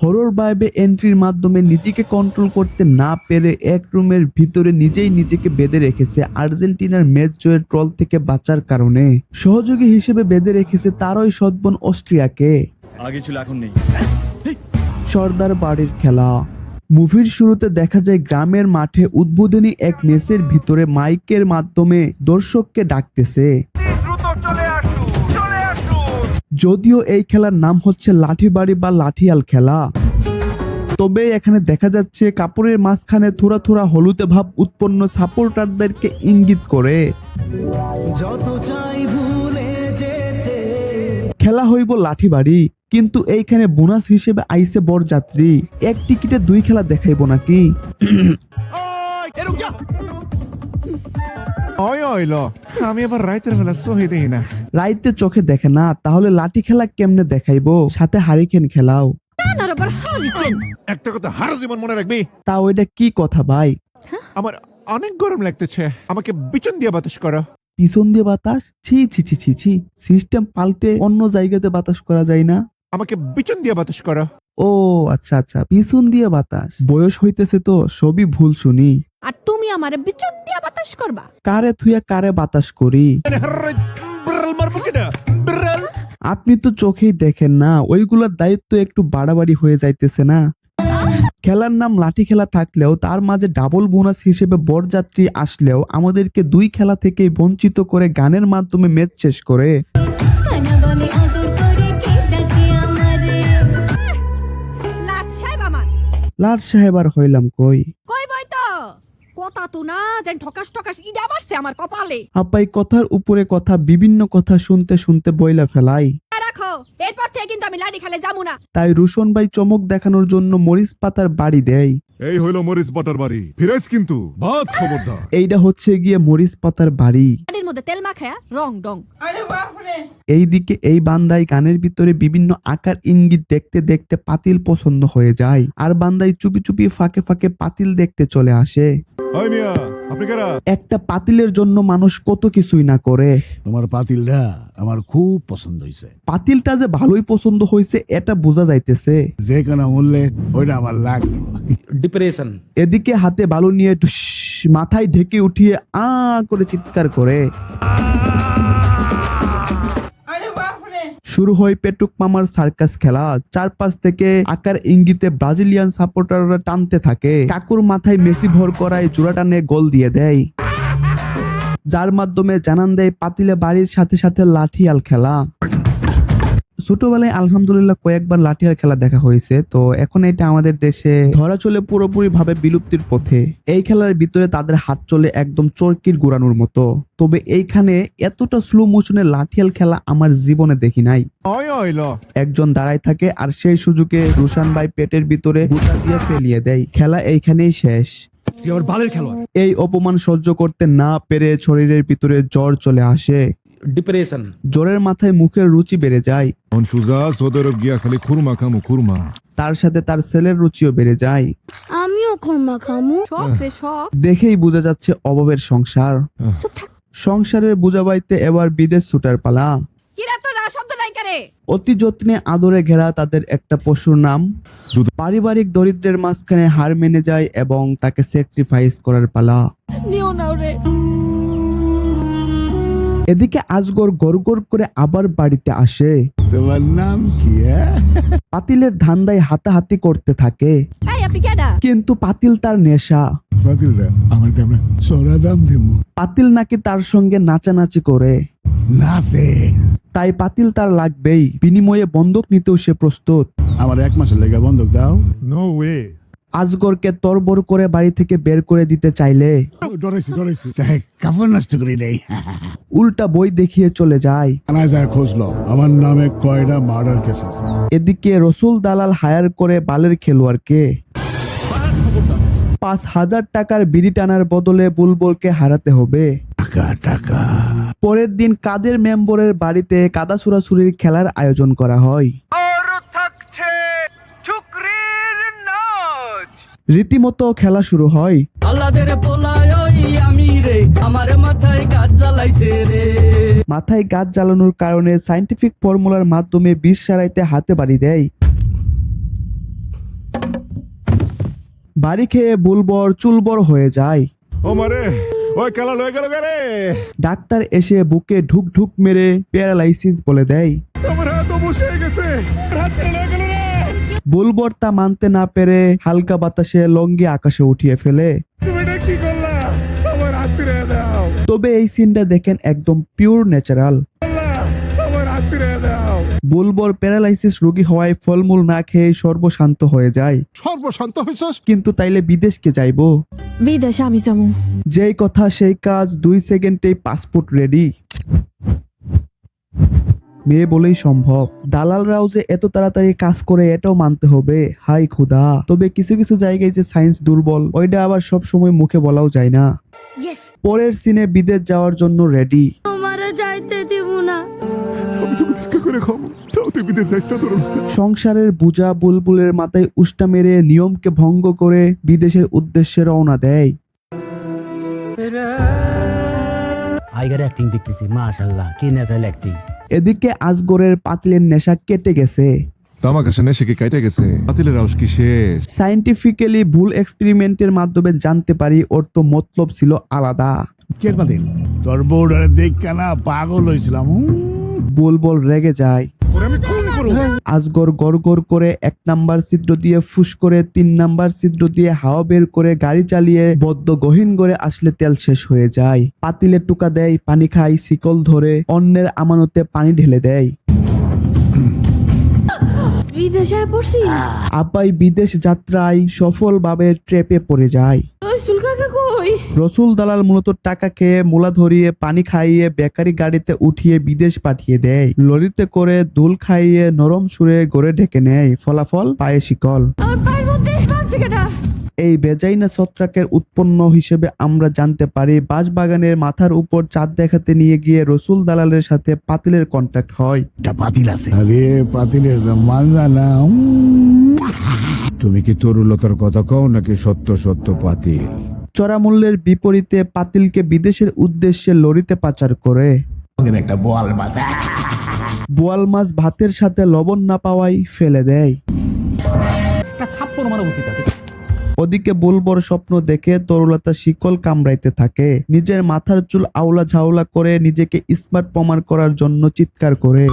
Horror ভাইবে এন্ট্রির মাধ্যমে নিজেকে control করতে না পেরে এক রুমের ভিতরে নিজেই নিজেকে বেঁধে রেখেছে আর্জেন্টিনার ম্যাচ জয়ের ট্রল থেকে বাঁচার কারণে। সহযোগী হিসেবে বেঁধে রেখেছে তারই সৎবোন অস্ট্রিয়াকে। আগে ছিল এখন নেই। সর্দার বাড়ির খেলা। মুভির শুরুতে দেখা যায় গ্রামের মাঠে উদ্বোধনী এক ম্যাচের ভিতরে মাইকের মাধ্যমে দর্শককে ডাকতেছে। যদিও এই খেলার নাম হচ্ছে লাঠি বাড়ি বা লাঠিয়াল খেলা, তবে এখানে দেখা যাচ্ছে কাপড়ের মাঝখানে থোড়া থোড়া হলুদে ভাব উৎপন্ন সাপোর্টারদেরকে ইঙ্গিত করে। খেলা হইব লাঠি বাড়ি, কিন্তু এইখানে বোনাস হিসেবে আইসে বরযাত্রী। এক টিকিটে দুই খেলা দেখাইব নাকি? আমি আবার রাইতের বেলা চোখে দেখি না। রাইতে চোখে দেখে না, তাহলে লাঠি খেলা কেমনে দেখাইবো? সাথে হারিকেন খেলাও। একটা কথা হারা জীবন মনে রাখবি। তা ওইটা কি কথা ভাই? আমার অনেক গরম লাগতেছে, আমাকে বিচন দিয়ে বাতাস করো। পিছন দিয়ে বাতাস? ছি ছি ছি ছি ছি, সিস্টেম পাল্টে অন্য জায়গাতে বাতাস করা যায় না? আমাকে বিচন দিয়ে বাতাস করো। ও আচ্ছা আচ্ছা, পিছন দিয়ে বাতাস। বয়স হইতেছে তো সবই ভুল শুনি। আর তুমি আমারে বিচন দিয়া বাতাস করবা? কারে থুয়া কারে বাতাস করি? আপনি তো চোখেই দেখেন না, ওইগুলোর দায়িত্ব একটু বাড়াবাড়ি হয়ে যাইতেছে না? খেলার নাম লাঠি খেলা থাকলেও তার মাঝে ডাবল বোনাস হিসেবে বরযাত্রী আসলেও আমাদেরকে দুই খেলা থেকেই বঞ্চিত করে গানের মাধ্যমে ম্যাচ শেষ করে। লাট সাহেব আর হইলাম কই? কই বই তো কথা তো না, যেন ঠকাস ঠকাস ইডা মারছে আমার কপালে। আপাই কথার উপরে কথা, বিভিন্ন কথা শুনতে শুনতে বইলা ফেলাই। রাখো, এরপর থেকে কিন্তু আমি লাঠি খেলে যাবো না। তাই রুশন ভাই চমক দেখানোর জন্য মরিচ পাতার বাড়ি দেয়। এই হইলো মরিচ বাটার বাড়ি, ফিরাইস কিন্তু বাদ খবরদার। এইটা হচ্ছে গিয়ে মরিচ পাতার বাড়ি। বাড়ির মধ্যে তেল মাখায়া রং ডং। এইদিকে এই বান্দাই গানের ভিতরে বিভিন্ন আকার ইঙ্গিত দেখতে দেখতে পাতিল পছন্দ হয়ে যায়, আর বান্দাই চুপি চুপি ফাঁকে ফাঁকে পাতিল দেখতে চলে আসে। ওই মিয়া, আপনি কারা? একটা পাতিলের জন্য মানুষ কত কিছুই না করে। তোমার পাতিলটা আমার খুব পছন্দ হয়েছে। পাতিলটা যে ভালোই পছন্দ হয়েছে এটা বোঝা যাইতেছে। যে কোনো মূল্যে ওইটা আমার লাগবে। ডিপ্রেশন। এদিকে হাতে বালু নিয়ে টুস মাথায় ঢেকে উঠিয়ে আ করে চিৎকার করে শুরু হয় পেটুক মামার সার্কাস খেলা। চারপাশ থেকে আকার ইঙ্গিতে ব্রাজিলিয়ান সাপোর্টাররা টানতে থাকে। কাকুর মাথায় মেসি ভর করায় জোড়া টানে গোল দিয়ে দেয়, যার মাধ্যমে জানান দেয় পাতিলে বাড়ির সাথে সাথে লাঠিয়াল খেলা। ছোটবেলায় আলহামদুলিল্লাহ কয়েকবার লাঠিয়াল খেলা দেখা হয়েছে, তো এখন এটা আমাদের দেশে ধরা চলে পুরোপুরি ভাবে বিলুপ্তির পথে। এই খেলার ভিতরে তাদের হাত চলে একদম চরকির গুড়ানোর মতো, তবে এইখানে এতটা স্লো মোশনে লাঠিয়াল খেলা আমার জীবনে দেখি নাই। একজন দাঁড়ায় থাকে আর সেই সুযোগে রুশান ভাই পেটের ভিতরে গুটা দিয়ে ফেলিয়ে দেয়। খেলা এইখানেই শেষ। এই অপমান সহ্য করতে না পেরে শরীরের ভিতরে জ্বর চলে আসে। ডিপ্রেশন। জ্বরের মাথায় মুখের রুচি বেড়ে যায়। সুজা সদর গিয়া খালি খুরমা খামু খুরমা। তার সাথে তার ছেলের রুচিও বেড়ে যায়। আমিও খুরমা খামু। শখ রে শখ। দেখেই বোঝা যাচ্ছে অভাবের সংসার। সংসারের বুঝাবাইতে এবার বিদেশ ছুটার পালা। কিরা তো না শব্দ নাই করে। অতি যত্নে আদরে ঘেরা তাদের একটা পশুর নাম। পারিবারিক দরিদ্রের মাঝখানে হার মেনে যায় এবং তাকে স্যাক্রিফাইস করার পালা। নিও নাও রে। এদিকে আজগর গড়গড় করে আবার বাড়িতে আসে। তোমার নাম কি? পাতিলের ধান্দায় হাতাহাতি করতে থাকে, এই আপনি কেডা? কিন্তু পাতিল তার নেশা। পাতিলটা আমার দাম সরা দাম দিব। পাতিল নাকি তার সঙ্গে নাচানাচি করে। নাচে। তাই পাতিল তার লাগবেই, বিনিময়ে বন্ধক নিতেও সে প্রস্তুত। আমার 1 মাসের লেগে বন্ধক দাও। No way. আজগরকে তরবর করে বাড়ি থেকে বের করে দিতে চাইলে ডরাইছি তাই কাপড় নষ্ট করে দেই। উল্টা বই দেখিয়ে চলে যায়। থানায় যায় খোঁজলো আমার নামে কয়টা মার্ডার কেস আছে। এদিকে রসুল দালাল হায়ার করে বালের খেলোয়াড়কে 5,000 টাকার বিড়ি টানার বদলে বুলবুলকে হারাতে হবে। টাকা। পরের দিন কাদের মেম্বরের বাড়িতে কাদা ছুড়াছুড়ির খেলার আয়োজন করা হয়। রীতিমতো খেলা শুরু হয়। মাথায় গাছ জ্বালানোর কারণে সায়েন্টিফিক ফর্মুলার মাধ্যমে বিষ সারাইতে হাতে বাড়ি দেয়। বাড়ি খেয়ে বুলবর চুলবর হয়ে যায়। ও মারে ওই খেলা লয়ে গেল রে। ডাক্তার এসে বুকে ঢুক ঢুক মেরে প্যারালাইসিস বলে দেয়। আমার হাত বসে গেছে, হাত ছেড়ে লয়ে গেল রে। বুলবর তা মানতে না পেরে হালকা বাতাসে লঙ্গি আকাশে উঠিয়ে ফেলে। তুমি এটা কি করলা? আমার হাত ফিরে দাও। তবে এই সিনটা দেখেন একদম পিওর ন্যাচারাল। আমার হাত ফিরে দাও। বুলবর প্যারালাইসিস রোগী হওয়ায় ফলমূল না খেয়ে সর্বশান্ত হয়ে যায়। সর্বশান্ত হইছস? কিন্তু তাইলে বিদেশকে যাইবো। বিদেশে আমি যাবো। যেই কথা সেই কাজ, 2 সেকেন্ডেই পাসপোর্ট রেডি। মেয়ে বলেই সম্ভব। দালালরাও যে এত তাড়াতাড়ি কাজ করে এটাও মানতে হবে। হাই খুদা। তবে কিছু কিছু জায়গায় যে সায়েন্স দুর্বল, ওইটা আবার সব সময় মুখে বলাও যায় না। পরের সিনে বিদেশ যাওয়ার জন্য রেডি। তোমারে যাইতে দিব না। আমি তোকে ভিক্ষা করে খাবো, তাও তুই বিদেশ যাইস না। তোর সংসারের বোঝা বুলবুলের মাথায় উষ্টা মেরে নিয়মকে ভঙ্গ করে বিদেশের উদ্দেশ্যে রওনা দেয়। আইগার অ্যাক্টিং দেখতেছি, মাশাআল্লাহ কি ন্যাচারাল অ্যাক্টিং। এদিকে আজগরের পাতিলের নেশা কেটে গেছে। আমার কাছে নেশে কি কাইটা গেছে? পাতিলের আউশ কি শেষ? সায়েন্টিফিক্যালি ভুল এক্সপেরিমেন্টের মাধ্যমে জানতে পারি ওর তো মতলব ছিল আলাদা। কে পাতিল? তোর বউডারে দেখ না পাগল হয়েছিলাম। বুলবুল রেগে যায়। ওরে আমি খুন করব। আজগর গড়গড় করে 1 নাম্বার ছিদ্র দিয়ে ফুস করে 3 নাম্বার ছিদ্র দিয়ে হাওয়া বের করে গাড়ি চালিয়ে বদ্ধ গহীন করে আসলে তেল শেষ হয়ে যায়। পাতিলে টুকা দেয়, পানি খায়, শিকল ধরে অন্যের আমানতে পানি ঢেলে দেয়। বিদেশে পড়ছি। আপাই বিদেশ যাত্রায় সফলভাবে ট্রেপে পড়ে যায়। রসুল কাকা কই? রসুল দালাল মূলত টাকা খেয়ে মোলা ধরিয়ে পানি খাইয়ে বেকারি গাড়িতে উঠিয়ে বিদেশ পাঠিয়ে দেয়। লরিতে করে দুল খাইয়ে নরম সুরে গড়ে ঢেকে নেয়। ফলাফল পায়ে শিকল। আমার পায়ের মধ্যে কাঁদছে কেটা? এই বেজাইনা ছত্রাকের উৎপন্ন হিসেবে আমরা জানতে পারি বাঁশবাগানের মাথার উপর চাঁদ দেখাতে নিয়ে গিয়ে রসুল দালালের সাথে পাতিলের কন্ট্যাক্ট হয়। একটা পাতিল আছে। আরে পাতিলের জামান না। তুমি কি তরুলতার কথা কও নাকি সত্য সত্য পাতিল? চড়া মূল্যের বিপরীতে পাতিলকে বিদেশের উদ্দেশ্যে লরিতে পাচার করে। একটা বোয়াল মাছ। বোয়াল মাছ ভাতের সাথে লবণ না পাওয়ায় ফেলে দেয়। থাপ্পড় মারা উচিত আছে। ওদিকে বুলবর স্বপ্ন দেখে তরুলতা শিকল কামড়াইতে থাকে। নিজের মাথার চুল আউলা ঝাউলা করে নিজেকে স্মার্ট প্রমাণ করার জন্য চিৎকার করে।